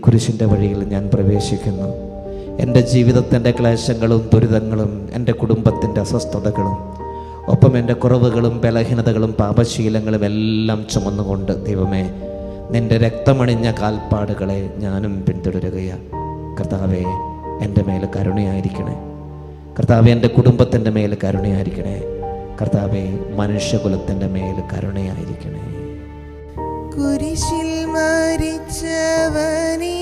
കുരിശിൻ്റെ വഴിയിൽ ഞാൻ പ്രവേശിക്കുന്നു. എൻ്റെ ജീവിതത്തിൻ്റെ ക്ലേശങ്ങളും ദുരിതങ്ങളും, എൻ്റെ കുടുംബത്തിൻ്റെ അസ്വസ്ഥതകളും, ഒപ്പം എൻ്റെ കുറവുകളും ബലഹീനതകളും പാപശീലങ്ങളും എല്ലാം ചുമന്നുകൊണ്ട് ദൈവമേ, നിൻ്റെ രക്തമണിഞ്ഞ കാൽപ്പാടുകളെ ഞാനും പിന്തുടരുകയാണ്. കർത്താവേ, എൻ്റെ മേൽ കരുണയായിരിക്കണേ. കർത്താവേ, എൻ്റെ കുടുംബത്തിൻ്റെ മേൽ കരുണയായിരിക്കണേ. കർത്താവേ, മനുഷ്യകുലത്തിൻ്റെ മേൽ കരുണയായിരിക്കണേ. കുരിശിൽ മരിച്ചവനേ,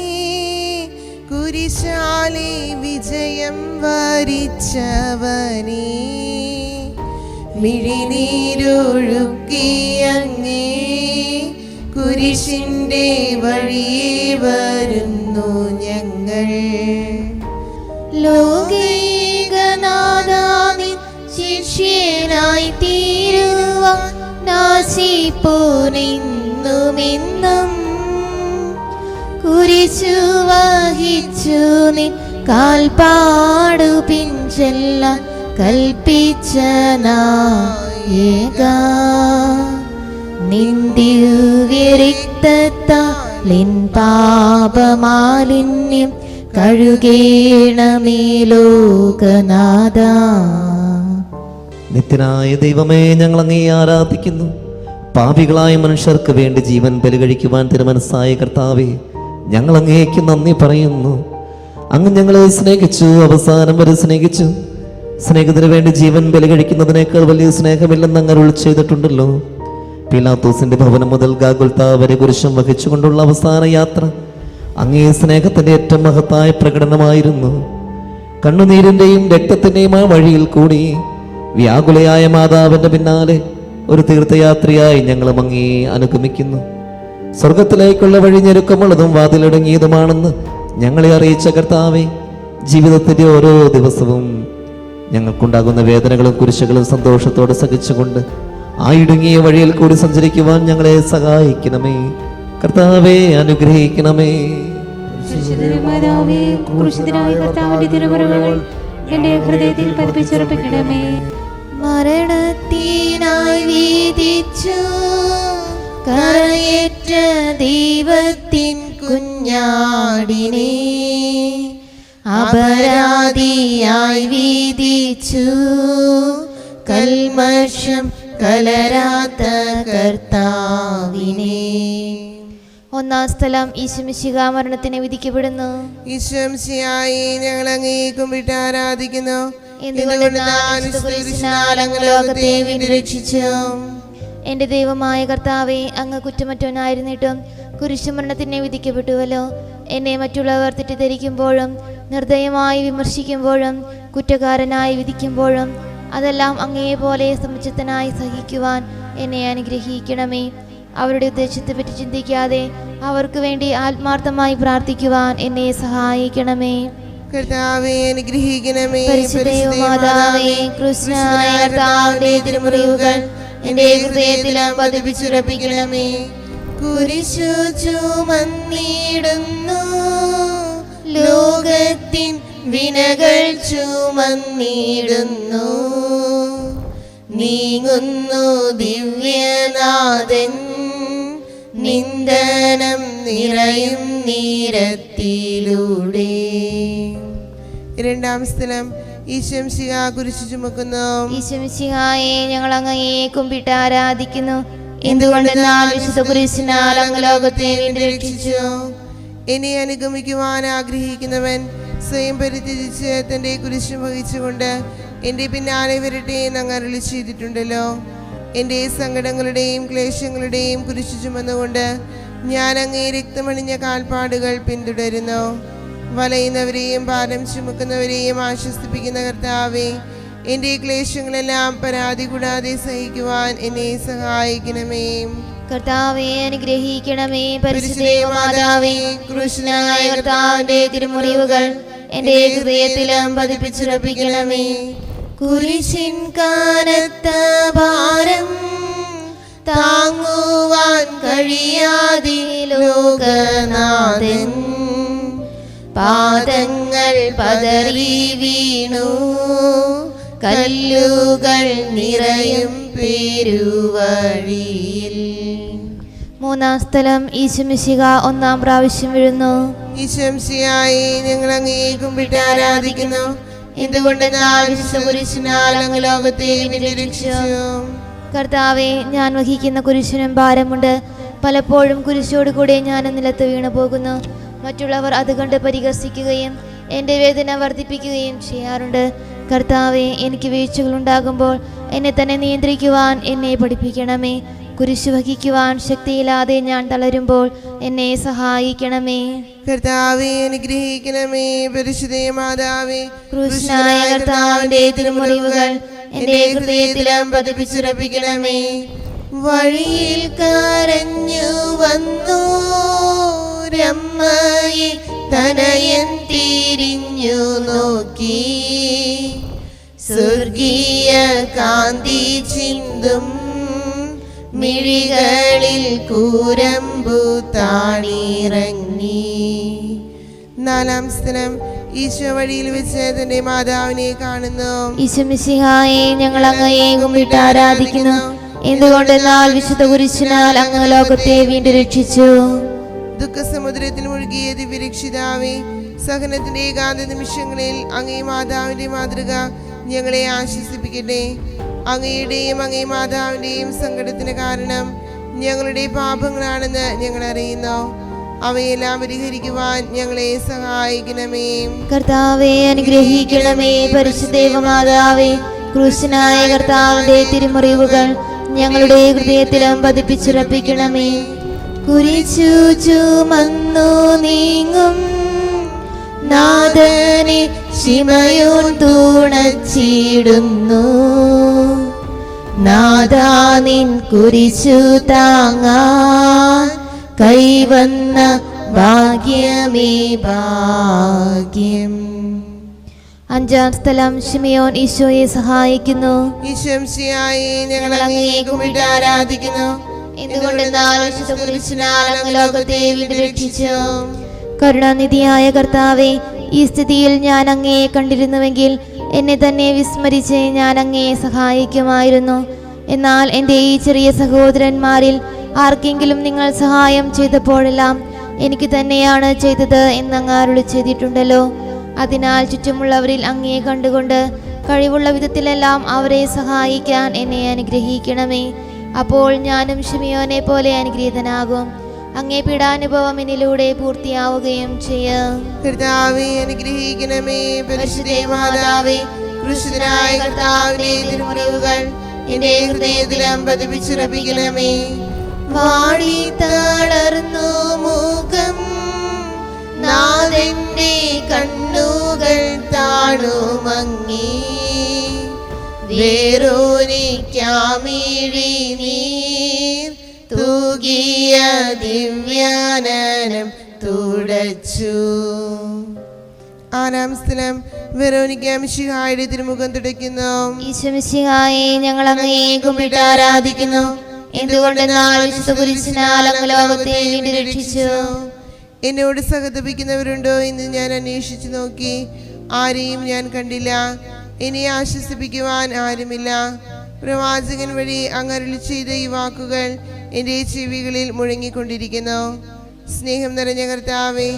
കുരിശാലെ വിജയം വരിച്ചവനേ, മിഴിനീരൊഴുക്കിയങ്ങേ കുരിശിൻ്റെ വഴിയേ വരുന്നു ഞങ്ങൾ. ലോകൈകനാഥാവിൻ ശിഷ്യനായി തീരുവാൻ നാശിപ്പോനെന്നുമെന്നും കുരിശു വഹിച്ചു നിൻ കാൽപ്പാടു പിൻചെല്ലാൻ കൽപ്പിച്ച നായക, നിൻ ദിവ്യരക്തത്താൽ നിൻ പാപമാലിന്യം കഴുകേണമേ ലോകനാഥ. നിത്യനായ ദൈവമേ, ഞങ്ങൾ അങ്ങേ ആരാധിക്കുന്നു. പാപികളായ മനുഷ്യർക്ക് വേണ്ടി ജീവൻ ബലി കഴിക്കുവാൻ തിരുമനസ്സായ കർത്താവേ, ഞങ്ങൾ അങ്ങേക്ക് നന്ദി പറയുന്നു. അങ്ങ് ഞങ്ങളെ സ്നേഹിച്ചു, അവസാനം വരെ സ്നേഹിച്ചു. സ്നേഹത്തിന് വേണ്ടി ജീവൻ ബലി കഴിക്കുന്നതിനേക്കാൾ വലിയ സ്നേഹമില്ലെന്ന് അങ്ങ് അരുളി ചെയ്തിട്ടുണ്ടല്ലോ. പീലാത്തോസിന്റെ ഭവനം മുതൽ ഗാഗുൽത്താ വരെ കുരിശം വഹിച്ചുകൊണ്ടുള്ള അവസാന യാത്ര അങ്ങേ സ്നേഹത്തിന്റെ ഏറ്റവും മഹത്തായ പ്രകടനമായിരുന്നു. കണ്ണുനീരിന്റെയും രക്തത്തിന്റെയും ആ വഴിയിൽ കൂടി വ്യാകുലയായ മാതാവിന്റെ പിന്നാലെ ഒരു തീർത്ഥയാത്രയായി ഞങ്ങളും അങ്ങേ അനുഗമിക്കുന്നു. സ്വർഗത്തിലേക്കുള്ള വഴി ഞെരുക്കമുള്ളതും വാതിലടങ്ങിയതുമാണെന്ന് ഞങ്ങളെ അറിയിച്ച കർത്താവേ, ജീവിതത്തിന്റെ ഓരോ ദിവസവും ഞങ്ങൾക്കുണ്ടാകുന്ന വേദനകളും കുരിശുകളും സന്തോഷത്തോടെ സഹിച്ചുകൊണ്ട് ആ ഇടുങ്ങിയ വഴിയിൽ കൂടി സഞ്ചരിക്കുവാൻ ഞങ്ങളെ സഹായിക്കണമേ. കർത്താവേ, അനുഗ്രഹിക്കണമേ. എന്റെ ഹൃദയത്തിൽ പതിപ്പിച്ചുറപ്പിക്കണമേ. മരണത്തിനായി വീതിച്ചു കരയേറ്റ ദൈവത്തിൻ കുഞ്ഞാടിനെ അപരാധിയായി വീതിച്ചു കൽമഷം കലരാത്ത കർത്താവിനെ. ഒന്നാം സ്ഥലം ഈശോമിശിഹ മരണത്തിന് വിധിക്കപ്പെടുന്നു. ഈശോമിശിഹായെ ഞങ്ങൾ അങ്ങേ കുമ്പിട്ട് ആരാധിക്കുന്നു. ലോകത്തെ വീണ്ടും രക്ഷിച്ചു. എന്റെ ദൈവമായ കർത്താവേ, അങ്ങ് കുറ്റമറ്റവനായിരുന്നിട്ടും കുരിശുമരണത്തിന് വിധിക്കപ്പെട്ടുവല്ലോ. എന്നെ മറ്റുള്ളവർ തെറ്റിദ്ധരിക്കുമ്പോഴും നിർദ്ദയമായി വിമർശിക്കുമ്പോഴും കുറ്റക്കാരനായി വിധിക്കുമ്പോഴും അതെല്ലാം അങ്ങേപോലെ സമുചിതനായി സഹിക്കുവാൻ എന്നെ അനുഗ്രഹിക്കണമേ. അവരുടെ ഉദ്ദേശത്തെ പറ്റി ചിന്തിക്കാതെ അവർക്ക് വേണ്ടി ആത്മാർത്ഥമായി പ്രാർത്ഥിക്കുവാൻ എന്നെ സഹായിക്കണമേ. കർത്താവേ, അനുഗ്രഹിക്കണമേ. പരിശുദ്ധമാതാവേ, കൃഷ്ണനായ കർത്താവിന്റെ തിരുമുറിവുകൾ എന്റെ ഹൃദയത്തിലും പതിപ്പിച്ചുറപ്പിക്കണമേ. കുരിശു ചുമന്നിടുന്നു, ലോകത്തിൻ വിനകൾ ചുമന്നിടുന്നു, നീങ്ങുന്നു ദിവ്യനാഥൻ നിന്ദനം നിറയും നീരത്തിലൂടെ. രണ്ടാം സ്ഥലം ഈശോമിശിഹ കുരിശു ചുമക്കുന്നു. ഈശോമിശിഹായെ ഞങ്ങൾ അങ്ങയെ കുമ്പിട്ട് ആരാധിക്കുന്നു. എന്തുകൊണ്ടെന്നാൽ വിശുദ്ധ കുരിശിനാൽ അങ്ങ് ലോകത്തെ വീണ്ടും രക്ഷിച്ചു. എന്നെ അനുഗമിക്കുവാൻ ആഗ്രഹിക്കുന്നവൻ സ്വയം പരിത്യജിച്ച് തൻ്റെ കുരിശ് വഹിച്ചുകൊണ്ട് എൻ്റെ പിന്നാലെ വരട്ടെ എന്ന് അങ്ങ് അരുളി ചെയ്തിട്ടുണ്ടല്ലോ. എൻ്റെ സങ്കടങ്ങളുടെയും ക്ലേശങ്ങളുടെയും കുരിശു ചുമന്നുകൊണ്ട് ഞാൻ അങ്ങേ രക്തമണിഞ്ഞ കാൽപ്പാടുകൾ പിന്തുടരുന്നു. വലയുന്നവരെയും ഭാരം ചുമക്കുന്നവരെയും ആശ്വസിപ്പിക്കുന്ന കർത്താവേ, എൻ്റെ ക്ലേശങ്ങളെല്ലാം പരാതി കൂടാതെ സഹിക്കുവാൻ എന്നെ സഹായിക്കണമേ. കർത്താവേ, അനുഗ്രഹിക്കണമേ. പരിശുദ്ധമാതാവേ, കൃഷ്ണനായ കർത്താവിന്റെ തിരുമുറിവുകൾ എന്റെ ഹൃദയത്തിലും പതിപ്പിച്ചുറപ്പിക്കണമേ. കുരിശിൻ കനത്ത ഭാരം താങ്ങുവാൻ കഴിയാതെ ലോകനാഥൻ പാദങ്ങൾ പതറി വീണു, കല്ലുകൾ നിറയും പെരുവഴിയിൽ. മൂന്നാം സ്ഥലം ഈശോമിശിഹ ഒന്നാം പ്രാവശ്യം വീഴുന്നു. ഈശോമിശിഹായെ ഞങ്ങൾ അങ്ങയെ കുമ്പിട്ട് ആരാധിക്കുന്നു. എന്തുകൊണ്ടെന്നാൽ വിശുദ്ധ കുരിശിനാൽ അങ്ങ് ലോകത്തെ രക്ഷിച്ചു. കർത്താവെ, ഞാൻ വഹിക്കുന്ന കുരിശിനും ഭാരമുണ്ട്. പലപ്പോഴും കുരിശോടുകൂടെ ഞാൻ നിലത്ത് വീണു പോകുന്നു. മറ്റുള്ളവർ അത് കണ്ട് പരിഹസിക്കുകയും എൻ്റെ വേദന വർദ്ധിപ്പിക്കുകയും ചെയ്യാറുണ്ട്. കർത്താവെ, എനിക്ക് വീഴ്ചകളുണ്ടാകുമ്പോൾ എന്നെ തന്നെ നിയന്ത്രിക്കുവാൻ എന്നെ പഠിപ്പിക്കണമേ. കുരിശു വഹിക്കുവാൻ ശക്തിയില്ലാതെ ഞാൻ തളരുമ്പോൾ എന്നെ സഹായിക്കണമേ. കർത്താവെ, അനുഗ്രഹിക്കണമേ. പരിശുദ്ധ മാതാവേ, ക്രൂശനായ കർത്താവിന്റെ തിരുമുറിവുകൾ എൻ്റെ ഹൃദയത്തിലും പതിപ്പിച്ചുറപ്പിക്കണമേ. വഴിയിൽ കരഞ്ഞു വന്നു രമ്മയെ തനയൻ തിരിഞ്ഞു നോക്കി, സ്വർഗീയ കാന്തി ചിന്തും മിഴികളിൽ കൂരമ്പു താണിറങ്ങി. നാലാം സ്ഥലം ഈശോ വഴിയിൽ വെച്ച് തന്റെ മാതാവിനെ കാണുന്നു. ഈശോമിശിഹായെ ഞങ്ങൾ അങ്ങയെ കുമ്പിട്ട് ആരാധിക്കുന്നു. എന്തുകൊണ്ടെന്നാൽ വിശുദ്ധ കുരിശിനാൽ അങ്ങ് ലോകത്തെ വീണ്ടും രക്ഷിച്ചു. ദുഃഖസമുദ്രത്തിൽ മുഴുകിയ ദിവ്യരക്ഷിതാവേ, സഹനത്തിന്റെ ഏകാന്ത നിമിഷങ്ങളിൽ അങ്ങേ മാതാവിന്റെ മാതൃക ഞങ്ങളെ ആശ്വസിപ്പിക്കട്ടെ. അങ്ങയുടെയും അങ്ങേ മാതാവിന്റെയും സങ്കടത്തിന് കാരണം ഞങ്ങളുടെ പാപങ്ങളാണെന്ന് ഞങ്ങൾ അറിയുന്നു. അവയെല്ലാം പരിഹരിക്കുവാൻ ഞങ്ങളെ സഹായിക്കണമേ. കർത്താവെ, അനുഗ്രഹിക്കണമേ. പരിശുദ്ധ മാതാവേ, ക്രൂശനായ കർത്താവിന്റെ തിരുമുറിവുകൾ ഞങ്ങളുടെ ഹൃദയത്തിലും പതിപ്പിച്ചുറപ്പിക്കണമേ. കുരിശു ചുമന്നു നീങ്ങും നാഥനെ ശിമയോൻ തുണച്ചിടുന്നു. നാഥാ, നിൻ കുരിശു താങ്ങാൻ കൈവന്ന ഭാഗ്യമേ ഭാഗ്യം. അഞ്ചാം സ്ഥലം ശിമയോൻ ഈശോയെ സഹായിക്കുന്നു. ഈശോമിശിഹായെ ഞങ്ങൾ അങ്ങയെ കുമ്പിട്ട് ആരാധിക്കുന്നു. എന്തുകൊണ്ടെന്നാൽ വിശുദ്ധ കുരിശിനാൽ അങ്ങ് ലോകത്തെ വീണ്ടും രക്ഷിച്ചു. കരുണാനിധിയായ കർത്താവെ, ഈ സ്ഥിതിയിൽ ഞാൻ അങ്ങയെ കണ്ടിരുന്നുവെങ്കിൽ എന്നെ തന്നെ വിസ്മരിച്ച് ഞാൻ അങ്ങയെ സഹായിക്കുമായിരുന്നു. എന്നാൽ എൻ്റെ ഈ ചെറിയ സഹോദരന്മാരിൽ ആർക്കെങ്കിലും നിങ്ങൾ സഹായം ചെയ്തപ്പോഴെല്ലാം എനിക്ക് തന്നെയാണ് ചെയ്തത് എന്നങ്ങ് അരുളി ചെയ്തിട്ടുണ്ടല്ലോ. അതിനാൽ ചുറ്റുമുള്ളവരിൽ അങ്ങയെ കണ്ടുകൊണ്ട് കഴിവുള്ള വിധത്തിലെല്ലാം അവരെ സഹായിക്കാൻ എന്നെ അനുഗ്രഹിക്കണമേ. അപ്പോൾ ഞാനും ശിമയോനെ പോലെ അനുഗ്രഹീതനാകും. അങ്ങേ പീഡാനുഭവം എന്നിലൂടെ പൂർത്തിയാവുകയും ചെയ്യും. കർത്താവേ, അനുഗ്രഹിക്കണമേ. പരിശുദ്ധ മാതാവേ, ക്രൂശിതനായ കർത്താവിന്റെ തിരുമുറിവുകൾ എന്റെ ഹൃദയത്തിലും പതിപ്പിച്ചുറപ്പിക്കണമേ. വാടി തളർന്നു മുഖം, നാഥന്റെ കണ്ണുകൾ താണുമങ്ങി, വേറോനിക്കാമിഴി നീർ തൂകിയ ദിവ്യാനനം തുടച്ചു. ആറാം സ്ഥലം വെറോനിക്ക മിശിഹായുടെ തിരുമുഖം തുടയ്ക്കുന്നു. ഈശോമിശിഹായെ ഞങ്ങൾ അങ്ങയെ കുമ്പിട്ട് ആരാധിക്കുന്നു. എന്തുകൊണ്ടെന്നാൽ വിശുദ്ധ കുരിശിനാൽ അങ്ങ് ലോകത്തെ വീണ്ടും രക്ഷിച്ചു. എന്നോട് സഹതപിക്കുന്നവരുണ്ടോ എന്ന് ഞാൻ അന്വേഷിച്ചു നോക്കി, ആരെയും ഞാൻ കണ്ടില്ല. എന്നെ ആശ്വസിപ്പിക്കുവാൻ ആരുമില്ല. പ്രവാചകൻ വഴി അങ്ങ് അരുളി ചെയ്ത ഈ വാക്കുകൾ എൻ്റെ ചെവികളിൽ മുഴങ്ങിക്കൊണ്ടിരിക്കുന്നു. സ്നേഹം നിറഞ്ഞ കർത്താവേ,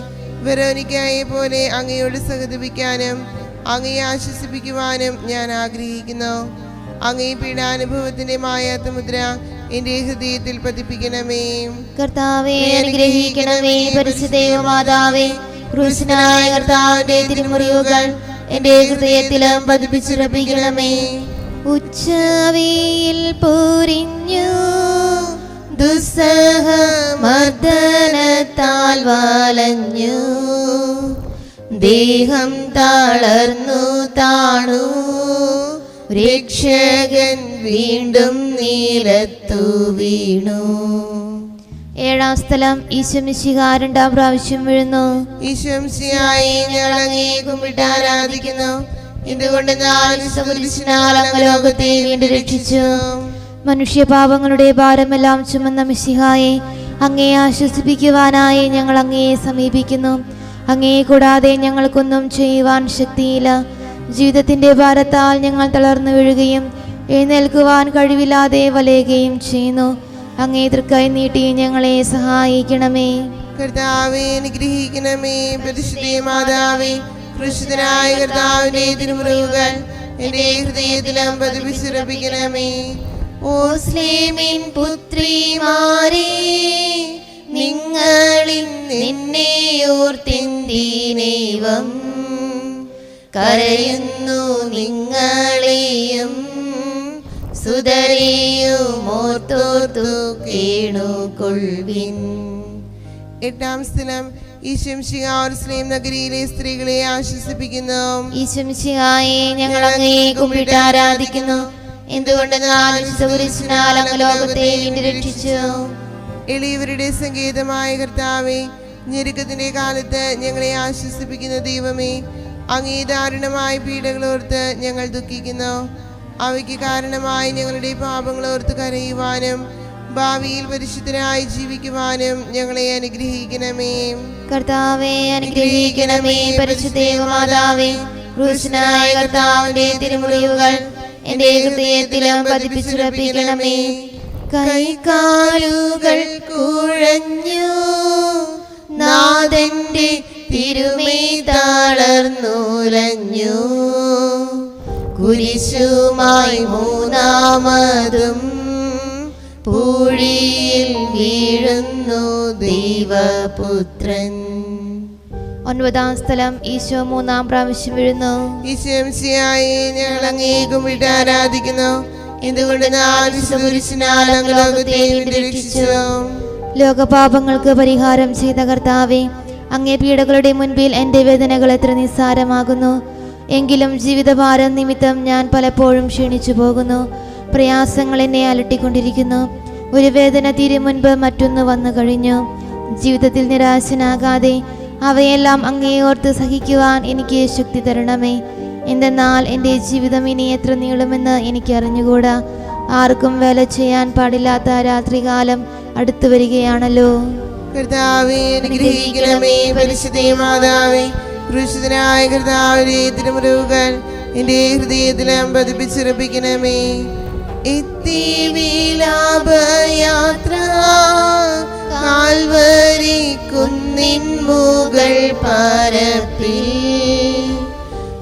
വെറോനിക്കയെ പോലെ അങ്ങയോട് സഹതപിക്കാനും അങ്ങയെ ആശ്വസിപ്പിക്കുവാനും ഞാൻ ആഗ്രഹിക്കുന്നു. അങ്ങേ പീഡാനുഭവത്തിന്റെ മായാത്ത മുദ്ര എൻ്റെ ഹൃദയത്തിൽ പതിപ്പിക്കണമേ. കർത്താവേ, അനുഗ്രഹിക്കണമേ. പരിശുദ്ധ മാതാവേ, ക്രൂശനായ കർത്താവിന്റെ തിരുമുറിവുകൾ എൻ്റെ ഹൃദയത്തിലും പതിപ്പിച്ചുറപ്പിക്കണമേ. ഉച്ചവെയിൽ പൊരിഞ്ഞു ദുസ്സഹമർദ്ദനത്താൽ വലഞ്ഞു, ദേഹം തളർന്നു താണു, രക്ഷകൻ വീണ്ടും നിലത്തു വീണു. ഏഴാം സ്ഥലം ഈശോമിശിഹ രണ്ടാം പ്രാവശ്യം വീഴുന്നു. ഈശോമിശിഹായെ ഞങ്ങൾ അങ്ങയെ കുമ്പിട്ട് ആരാധിക്കുന്നു. എന്തുകൊണ്ടെന്നാൽ അങ്ങ് ലോകത്തെ വീണ്ടും രക്ഷിച്ചു. മനുഷ്യപാപങ്ങളുടെ ഭാരമെല്ലാം ചുമന്ന മിശിഹായെ, അങ്ങയെ ആശ്വസിപ്പിക്കുവാനായി ഞങ്ങൾ അങ്ങയെ സമീപിക്കുന്നു. അങ്ങയെ കൂടാതെ ഞങ്ങൾക്കൊന്നും ചെയ്യുവാൻ ശക്തിയില്ല. ജീവിതത്തിന്റെ ഭാരത്താൽ ഞങ്ങൾ തളർന്നു വീഴുകയും എഴുന്നേൽക്കുവാൻ കഴിവില്ലാതെ വലയുകയും ചെയ്യുന്നു. അങ്ങേ തൃക്കൈ നീട്ടി ഞങ്ങളെ സഹായിക്കണമേ. കർത്താവേ അനുഗ്രഹിക്കണമേ. പരിശുദ്ധ മാതാവേ, കൃഷിതനായ കർത്താവിന്റെ തിരുമുറിവുകൾ എന്റെ ഹൃദയത്തിലും പതിപ്പിച്ചുറപ്പിക്കണമേ. ഓ സ്ലേമിൻ പുത്രിമാരേ, നിങ്ങളിൽ നിന്നെ ഓർത്തിന്ദീനേവം കരയുന്നു. നിങ്ങളെയും സുതരെയും ഓർത്തോർത്തു കേണുകൊള്ളുവിൻ. എട്ടാം സ്ഥലം ഈശംശിഹാസ്ലേം നഗരിയിലെ സ്ത്രീകളെ ആശ്വസിപ്പിക്കുന്നു. ഈശംശിഹായെ ഞങ്ങൾ അങ്ങയെ കുമ്പിട്ട് ആരാധിക്കുന്നു. എന്തുകൊണ്ടെന്നാൽ കുരിശിനാൽ അങ്ങ് ലോകത്തെ വീണ്ടും രക്ഷിച്ചു. എളിയവരുടെ സങ്കേതമായ കർത്താവേ, ഞെരുക്കത്തിന്റെ കാലത്ത് ഞങ്ങളെ ആശ്വസിപ്പിക്കുന്ന ദൈവമേ, അങ്ങേ ദാരുണമായ പീഡകളോർത്ത് ഞങ്ങൾ ദുഃഖിക്കുന്നു. അവയ്ക്ക് കാരണമായി ഞങ്ങളുടെ പാപങ്ങളോർത്ത് കരയുവാനും ഭാവിയിൽ പരിശുദ്ധരായി ജീവിക്കുവാനും ഞങ്ങളെ അനുഗ്രഹിക്കണമേ. കർത്താവേ അനുഗ്രഹിക്കണമേ. പരിശുദ്ധ മാതാവേ, ക്രൂശനായ കർത്താവിന്റെ തിരുമുറിവുകൾ എന്റെ ഹൃദയത്തിലും പതിപ്പിച്ചുറപ്പിക്കണമേ. കൈകാലുകൾ കുഴഞ്ഞു, നാഥന്റെ തിരുമേ തളർന്നുലഞ്ഞു. കുരിശുമായി മൂന്നാമതും പൂഴിയിൽ വീഴുന്നു ദൈവപുത്രൻ. ഒൻപതാം സ്ഥലം ഈശോ മൂന്നാം പ്രാവശ്യം വീഴുന്നു. ഈശോമിശിഹായെ ഞങ്ങൾ അങ്ങേ കുമ്പിട്ട് ആരാധിക്കുന്നു. എന്തുകൊണ്ടെന്നാൽ കുരിശിനാൽ അങ്ങ് ലോകത്തെ വീണ്ടും രക്ഷിച്ചു. ലോകപാപങ്ങൾക്ക് പരിഹാരം ചെയ്ത കർത്താവേ, അങ്ങേ പീഡകളുടെ മുൻപിൽ എൻ്റെ വേദനകൾ എത്ര നിസ്സാരമാകുന്നു. എങ്കിലും ജീവിതഭാരം നിമിത്തം ഞാൻ പലപ്പോഴും ക്ഷീണിച്ചു പോകുന്നു. പ്രയാസങ്ങൾ എന്നെ അലട്ടിക്കൊണ്ടിരിക്കുന്നു. ഒരു വേദന തീരും മുൻപ് മറ്റൊന്ന് വന്നു കഴിഞ്ഞു. ജീവിതത്തിൽ നിരാശനാകാതെ അവയെല്ലാം അങ്ങേ ഓർത്ത് സഹിക്കുവാൻ എനിക്ക് ശക്തി തരണമേ. എന്തെന്നാൽ എൻ്റെ ജീവിതം ഇനി എത്ര നീളുമെന്ന് എനിക്ക് അറിഞ്ഞുകൂടാ. ആർക്കും വേല ചെയ്യാൻ പാടില്ലാത്ത രാത്രികാലം അടുത്തു വരികയാണല്ലോ. കർത്താവേ അനുഗ്രഹിക്കണമേ. പരിശുദ്ധ മാതാവേ, ക്രൂശിതനായ കർത്താവിന്റെ തിരുമുറിവുകൾ എന്റെ ഹൃദയത്തിലും പതിപ്പിച്ചുറപ്പിക്കണമേ. എത്തി വിലാപയാത്ര കാൽവരി കുന്നിൻ മുകൾ പരപ്പിൽ,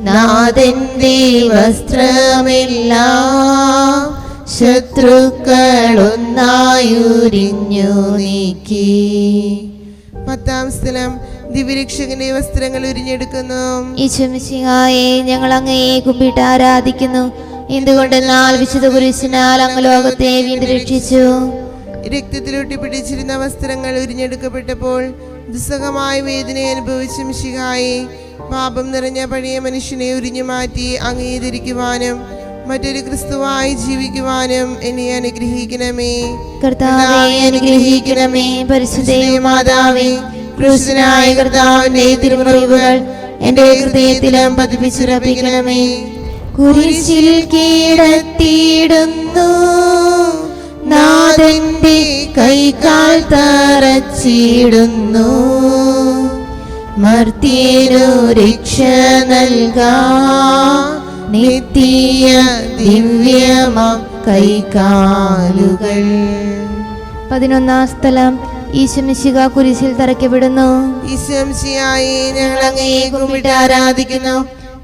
നാഥന്റെ വസ്ത്രമെല്ലാം ശത്രുക്കളൊന്നായുരിഞ്ഞു നീക്കി. പത്താം സ്ഥലം ദിവ്യരക്ഷകന്റെ വസ്ത്രങ്ങൾ ഉരിഞ്ഞെടുക്കുന്നു. ഈശോമിശിഹായെ ഞങ്ങൾ അങ്ങയെ കുമ്പിട്ട് ആരാധിക്കുന്നു. എന്തുകൊണ്ടെന്നാൽ വിശുദ്ധ കുരിശിനാൽ അങ്ങ് ലോകത്തെ വീണ്ടും രക്ഷിച്ചു. രക്തത്തിലൊട്ടി പിടിച്ചിരുന്ന വസ്ത്രങ്ങൾ ഉരിഞ്ഞെടുക്കപ്പെട്ടപ്പോൾ ദുസ്സഹമായ വേദന അനുഭവിച്ച മിശിഹായെ, പാപം നിറഞ്ഞ പഴയ മനുഷ്യനെ ഉരിഞ്ഞു മാറ്റി അംഗീകരിക്കുവാനും മറ്റൊരു ക്രിസ്തുവായി ജീവിക്കുവാനും എന്നെ അനുഗ്രഹിക്കണമേ. കർത്താവേ അനുഗ്രഹിക്കണമേ. പരിശുദ്ധ മാതാവേ, ക്രൂശനായ കർത്താവിന്റെ തിരുമുറിവുകൾ എന്റെ ഹൃദയത്തിലും പതിപ്പിച്ചുറപ്പിക്കണമേ. കുരിശിൽ കീഴത്തിയിടുന്നു, നാഥന്റെ കൈകാൽ തറച്ചിടുന്നു. മർത്യനു രക്ഷ നൽകാൻ നിത്യ ദിവ്യമാം കൈകാലുകൾ. 11-ാം സ്ഥലം ഈശോമിശിഹ കുരിശിൽ തറയ്ക്കപ്പെടുന്നു. ഈശോമിശിഹായെ ഞങ്ങൾ അങ്ങയെ കുമ്പിട്ട് ആരാധിക്കുന്നു.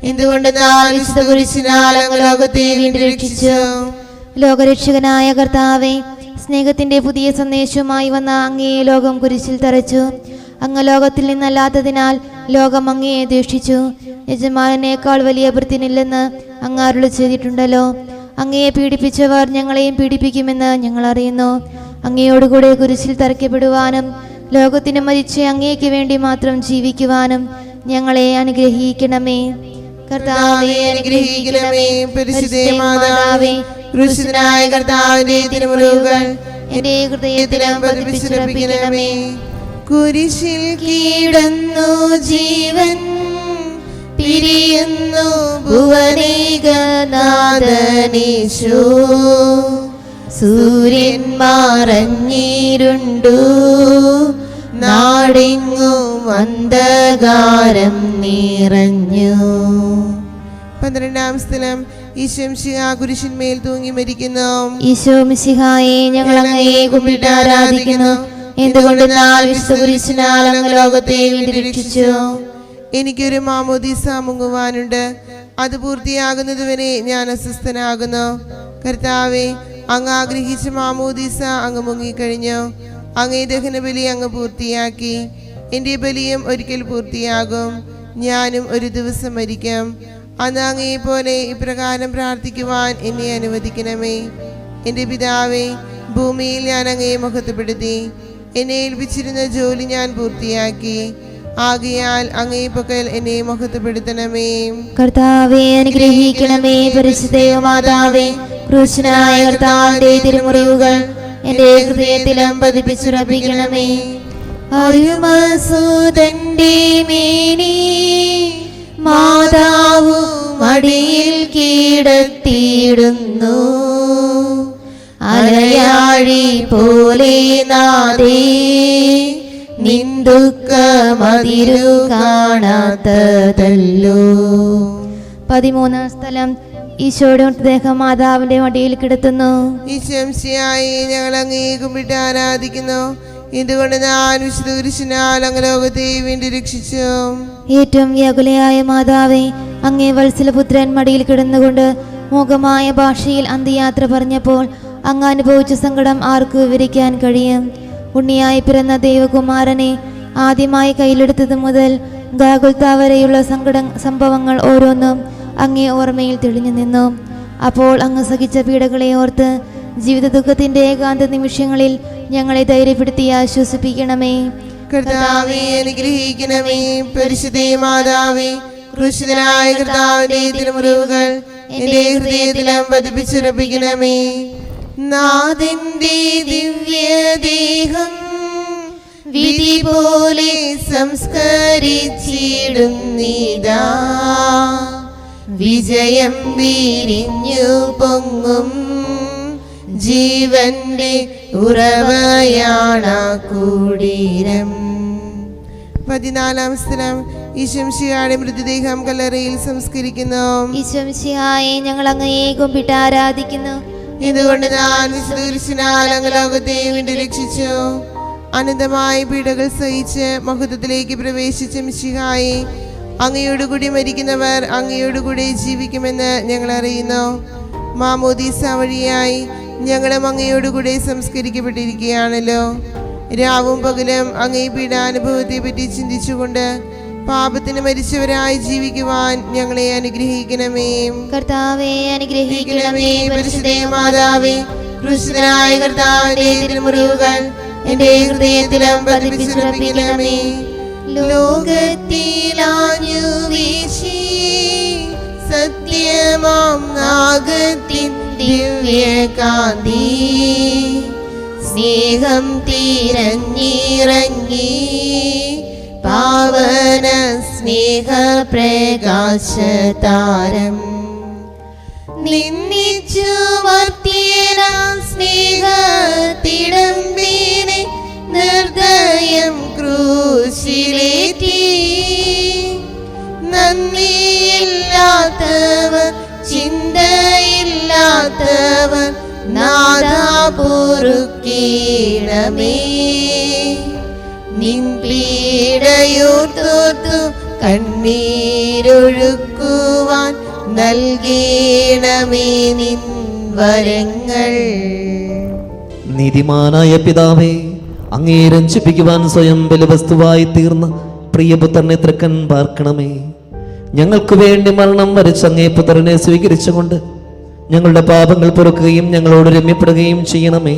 എന്തുകൊണ്ടെന്നാൽ വിശുദ്ധ കുരിശിനാൽ അങ്ങ് ലോകത്തെ വീണ്ടും രക്ഷിച്ചു. ലോകരക്ഷകനായ കർത്താവേ, സ്നേഹത്തിന്റെ പുതിയ സന്ദേശവുമായി വന്ന അങ്ങയെ ലോകം കുരിശിൽ തറച്ചു. അങ്ങ് ലോകത്തിൽ നിന്നല്ലാത്തതിനാൽ ലോകം അങ്ങയെ ദ്വേഷിച്ചു. യജമാനേക്കാൾ വലിയ ഭൃത്യനില്ലെന്ന് അങ്ങ് അരുളി ചെയ്തിട്ടുണ്ടല്ലോ. അങ്ങയെ പീഡിപ്പിച്ചവർ ഞങ്ങളെയും പീഡിപ്പിക്കുമെന്ന് ഞങ്ങൾ അറിയുന്നു. അങ്ങയോടുകൂടെ കുരിശിൽ തറയ്ക്കപ്പെടുവാനും ലോകത്തിന് മരിച്ച് അങ്ങേക്ക് വേണ്ടി മാത്രം ജീവിക്കുവാനും ഞങ്ങളെ അനുഗ്രഹിക്കണമേ. കർത്താവേ അനുഗ്രഹിക്കണമേ. പരിശുദ്ധ മാതാവേ, ക്രൂശിതനായ കർത്താവിന്റെ തിരുമുറിവുകൾ എന്റെ ഹൃദയത്തിലും പതിപ്പിച്ചുറപ്പിക്കണമേ. കുരിശിൽ കീടുന്നു ജീവൻ, പിരിയുന്നു ഭുവനേകനാഥനീശോ. സൂര്യൻ മറഞ്ഞിരുണ്ടു, നാടെങ്ങും അന്ധകാരം നിറഞ്ഞു. 12-ാം സ്ഥലം ഈശംശിഹ കുരിശിന്മേൽ തൂങ്ങി മരിക്കുന്നു. ഈശോ മിശിഹായെ ഞങ്ങൾ അങ്ങയെ കുമ്പിട്ട് ആരാധിക്കുന്നു. എന്തുകൊണ്ടെന്നാൽ വിശുദ്ധ കുരിശിനാൽ അങ്ങ് ലോകത്തെ വീണ്ടും രക്ഷിച്ചു. എനിക്കൊരു മാമോദീസ മുങ്ങുവാനുണ്ട്. അത് പൂർത്തിയാകുന്നതുവരെ ഞാൻ അസ്വസ്ഥനാകുന്നു. കർത്താവെ, അങ്ങ് ആഗ്രഹിച്ച മാമോദീസ അങ്ങ് മുങ്ങിക്കഴിഞ്ഞു. അങ്ങേ ദഹനബലി അങ്ങ് പൂർത്തിയാക്കി. എൻ്റെ ബലിയും ഒരിക്കൽ പൂർത്തിയാകും. ഞാനും ഒരു ദിവസം മരിക്കും. അന്ന് അങ്ങയെ പോലെ ഇപ്രകാരം പ്രാർത്ഥിക്കുവാൻ എന്നെ അനുവദിക്കണമേ. എൻ്റെ പിതാവേ, ഭൂമിയിൽ ഞാൻ അങ്ങയെ മഹത്വപ്പെടുത്തി. എന്നെ ഏൽപ്പിച്ചിരുന്ന ജോലി ഞാൻ പൂർത്തിയാക്കി. ആകയാൽ അങ്ങേ പക്കൽ എന്നെ മഹത്വപ്പെടുത്തണമേ. കർത്താവെ അനുഗ്രഹിക്കണമേ. പരിശുദ്ധ മാതാവേ, ക്രൂശനായ കർത്താവിന്റെ തിരുമുറിവുകൾ എന്റെ ഹൃദയത്തിലും പതിപ്പിച്ചുറപ്പിക്കണമേ. അരുമസുതന്റെ മേനി മാതാവു മടിയിൽ കീടത്തിയിടുന്നു. അലയാഴി പോലെ നാദേ നിന്ദുഃഖമതിരു കാണാത്തതല്ലോ. 13 സ്ഥലം. ഈശോയുടെ മൃതദേഹം മാതാവിന്റെ മടിയിൽ കിടത്തുന്നു. ഈശംശിയായി ഞങ്ങൾ അങ്ങേ കുമ്പിട്ട് ആരാധിക്കുന്നു. ഇതുകൊണ്ട് ഞാൻ വിശുദ്ധ കുരിശിനാൽ അങ്ങ് ലോകത്തെ വീണ്ടും രക്ഷിച്ചു. ഏറ്റവും വ്യാകുലയായ മാതാവേ, അങ്ങേ വത്സലപുത്രൻ മടിയിൽ കിടന്നുകൊണ്ട് മൂകമായ ഭാഷയിൽ അന്ത്യയാത്ര പറഞ്ഞപ്പോൾ അങ്ങ് അനുഭവിച്ച സങ്കടം ആർക്ക് വിവരിക്കാൻ കഴിയും? ഉണ്ണിയായി പിറന്ന ദൈവകുമാരനെ ആദ്യമായി കയ്യിലെടുത്തത് മുതൽ ഗാഗുൽത്താ വരെയുള്ള സംഭവങ്ങൾ ഓരോന്നും അങ്ങേ ഓർമ്മയിൽ തെളിഞ്ഞു നിന്നു. അപ്പോൾ അങ്ങ് സഹിച്ച പീഡകളെ ഓർത്ത് ജീവിത ദുഃഖത്തിന്റെ ഏകാന്ത നിമിഷങ്ങളിൽ ഞങ്ങളെ ധൈര്യപ്പെടുത്തി ആശ്വസിപ്പിക്കണമേ. കർത്താവേ അനുഗ്രഹിക്കണമേ. പരിശുദ്ധ മാതാവേ, ക്രൂശിതനായ കർത്താവിന്റെ തിരുമുറിവുകൾ എന്റെ ഹൃദയത്തിലും പതിപ്പിച്ചുറപ്പിക്കണമേ. നാഥന്റെ ദിവ്യദേഹം വിധി പോലെ സംസ്കരിച്ചിടുന്നിതാ. വിജയം വിരിഞ്ഞു പൊങ്ങും ജീവന്റെ ഉറവയാണ കുടീരം. 14 സ്ഥലം. ഈശംശിഹായുടെ മൃതദേഹം കല്ലറയിൽ സംസ്കരിക്കുന്നു. ഈശംശിഹായെ ഞങ്ങൾ അങ്ങയെ കുമ്പിട്ട് ആരാധിക്കുന്നു. ഇതുകൊണ്ട് ഞാൻ വിശുദ്ധ കുരിശിനാൽ അങ്ങ് ലോകത്തെ വീണ്ടും രക്ഷിച്ചു. അനന്തമായ പീഡകൾ സഹിച്ച് മഹത്വത്തിലേക്ക് പ്രവേശിച്ച മിശിഹായെ, അങ്ങയോടുകൂടി മരിക്കുന്നവർ അങ്ങയോടുകൂടി ജീവിക്കുമെന്ന് ഞങ്ങൾ അറിയുന്നു. മാമോദീസ വഴിയായി ഞങ്ങളും അങ്ങയോടുകൂടി സംസ്കരിക്കപ്പെട്ടിരിക്കുകയാണല്ലോ. രാവും പകലും അങ്ങേ പീഡാനുഭവത്തെ പറ്റി ചിന്തിച്ചുകൊണ്ട് പാപത്തിന് മരിച്ചവരായി ജീവിക്കുവാൻ ഞങ്ങളെ അനുഗ്രഹിക്കണമേ. കർത്താവേ അനുഗ്രഹിക്കണമേ. പരിശുദ്ധ മാതാവേ, ക്രൂശിതനായ കർത്താവിന്റെ തിരുമുറിവുകൾ എന്റെ ഹൃദയത്തിലും പതിപ്പിച്ചുറപ്പിക്കണമേ. ലോകത്തിലാഞ്ഞു വീശി സത്യമാം നാഗത്തിൻ ദിവ്യകാന്തി സ്നേഹം തിരഞ്ഞിറങ്ങി പാവന സ്നേഹ പ്രകാശതാരം നിന്നിച്ചു മർത്യന സ്നേഹത്തിടമ്പീനെ നിർദ്ദയം ക്രൂശിലേറ്റി. നന്ദിയില്ലാത്തവർ ചിന്തയില്ലാത്തവർ നാദാ പൊറുക്കണമേ. നിൻ പീഡയോർത്തോർത്തു കണ്ണീരൊഴുക്കുവാൻ നൽകണമേ നിൻ വരങ്ങൾ. നീതിമാനായ പിതാവേ, അങ്ങേ രഞ്ജിപ്പിക്കുവാൻ സ്വയം ബലിവസ്തുവായി തീർന്ന പ്രിയപുത്രനെ തൃക്കൻ പാർക്കണമേ. ഞങ്ങൾക്ക് വേണ്ടി മരണം വരിച്ച അങ്ങേ പുത്രനെ സ്വീകരിച്ചുകൊണ്ട് ഞങ്ങളുടെ പാപങ്ങൾ പൊറുക്കുകയും ഞങ്ങളോട് രമ്യപ്പെടുകയും ചെയ്യണമേ.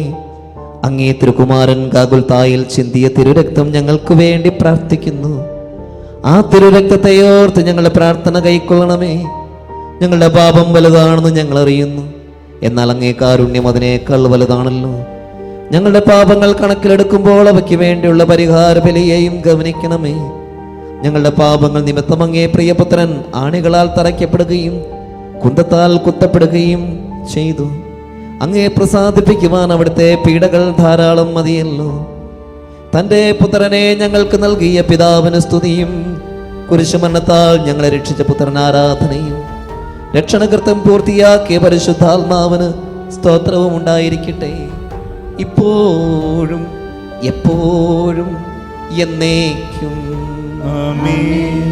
അങ്ങേ തിരുകുമാരൻ ഗാഗുൽത്തായിൽ ചിന്തിയ തിരുരക്തം ഞങ്ങൾക്ക് വേണ്ടി പ്രാർത്ഥിക്കുന്നു. ആ തിരുരക്തത്തെ ഓർത്ത് ഞങ്ങളുടെ പ്രാർത്ഥന കൈക്കൊള്ളണമേ. ഞങ്ങളുടെ പാപം വലുതാണെന്ന് ഞങ്ങൾ അറിയുന്നു, എന്നാൽ അങ്ങേ കാരുണ്യം അതിനേക്കാൾ വലുതാണല്ലോ. ഞങ്ങളുടെ പാപങ്ങൾ കണക്കിലെടുക്കുമ്പോൾ അവയ്ക്ക് വേണ്ടിയുള്ള പരിഹാര ബലിയെയും ഗവനിക്കണമേ. ഞങ്ങളുടെ പാപങ്ങൾ നിമിത്തം അങ്ങേ പ്രിയപുത്രൻ ആണികളാൽ തറയ്ക്കപ്പെടുകയും കുന്തത്താൽ കുത്തപ്പെടുകയും ചെയ്തു. അങ്ങേ പ്രസാദിപ്പിക്കുവാൻ അവിടുത്തെ പീഡകൾ ധാരാളം മതിയല്ലോ. തൻ്റെ പുത്രനെ ഞങ്ങൾക്ക് നൽകിയ പിതാവിന് സ്തുതിയും കുരിശുമരണത്താൽ ഞങ്ങളെ രക്ഷിച്ച പുത്രൻ ആരാധനയും രക്ഷണകൃത്യം പൂർത്തിയാക്കിയ പരിശുദ്ധാത്മാവിന് സ്തോത്രവും ഉണ്ടായിരിക്കട്ടെ, ഇപ്പോഴും എപ്പോഴും എന്നേക്കും. ആമേൻ.